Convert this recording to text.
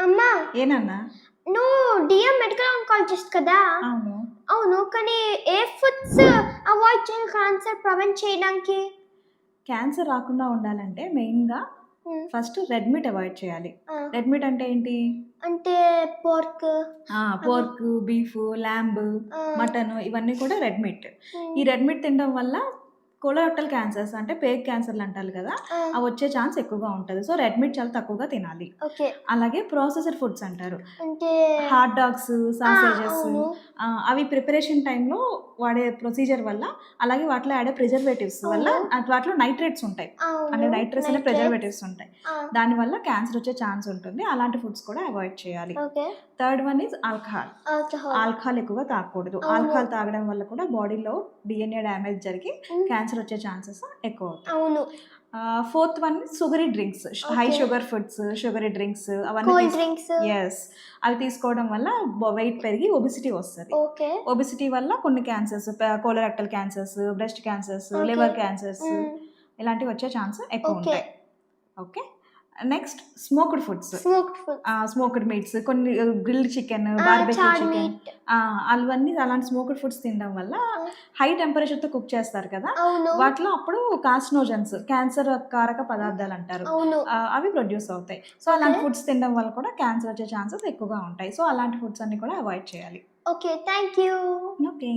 అమ్మా, ఏనన్నా? నువ్వు DM medical oncologist కదా? అవును. అవును, కానీ ఏ ఫుడ్స్ అవాయిడ్ చేయాలి క్యాన్సర్ ప్రివెంట్ చేయడానికి? క్యాన్సర్ రాకుండా ఉండాలంటే మెయిన్గా ఫస్ట్ రెడ్ మీట్ అవాయిడ్ చేయాలి. రెడ్ మీట్ అంటే ఏంటి? అంటే pork, pork, beef, lamb, mutton ఇవన్నీ కూడా రెడ్ మీట్. ఈ రెడ్ మీట్ తినడం వల్ల కొలరెక్టల్ క్యాన్సర్స్ అంటే పేగ్ క్యాన్సర్లు అంటారు కదా, అవి వచ్చే ఛాన్స్ ఎక్కువగా ఉంటుంది. సో రెడ్ మీట్ చాలా తక్కువగా తినాలి. అలాగే ప్రాసెసర్ ఫుడ్స్ అంటారు, హాట్ డాగ్స్, సాసేజెస్, అవి ప్రిపరేషన్ టైంలో వాడే ప్రొసీజర్ వల్ల, అలాగే వాటిలో ఆడే ప్రిజర్వేటివ్స్ వల్ల వాటిలో నైట్రేట్స్ ఉంటాయి, అంటే నైట్రేట్స్ అనే ప్రిజర్వేటివ్స్ ఉంటాయి. దానివల్ల క్యాన్సర్ వచ్చే ఛాన్స్ ఉంటుంది. అలాంటి ఫుడ్స్ కూడా అవాయిడ్ చేయాలి. Third one is alcohol. Alcohol ఎక్కువగా తాగకూడదు. ఆల్కహాల్ తాగడం వల్ల కూడా బాడీలో డిఎన్ఏ డ్యామేజ్ జరిగి క్యాన్సర్ వచ్చే ఛాన్సెస్ ఎక్కువ అవుతాయి. Fourth one sugary drinks, high sugar foods, sugary drinks అవన్నీ అవి తీసుకోవడం వల్ల వెయిట్ పెరిగి ఒబిసిటీ వస్తుంది. ఒబిసిటీ వల్ల కొన్ని cancers, colorectal cancers, breast cancers, liver cancers ఇలాంటివి వచ్చే ఛాన్స్ ఎక్కువ ఉంటాయి. Okay, next smoked foods, smoked meats, కొన్ని గ్రిల్డ్ చికెన్, బార్బెక్యూ చికెన్, అవన్నీ అలాంటి స్మోక్డ్ ఫుడ్స్ తినడం వల్ల హై టెంపరేచర్తో కుక్ చేస్తారు కదా, వాటిలో అప్పుడు కార్సినోజన్స్, క్యాన్సర్ కారక పదార్థాలు అంటారు, అవి ప్రొడ్యూస్ అవుతాయి. సో అలాంటి ఫుడ్స్ తినడం వల్ల కూడా క్యాన్సర్ వచ్చే ఛాన్సెస్ ఎక్కువగా ఉంటాయి. సో అలాంటి ఫుడ్స్ అన్ని కూడా అవాయిడ్ చేయాలి. Okay, thank you. ఓకే.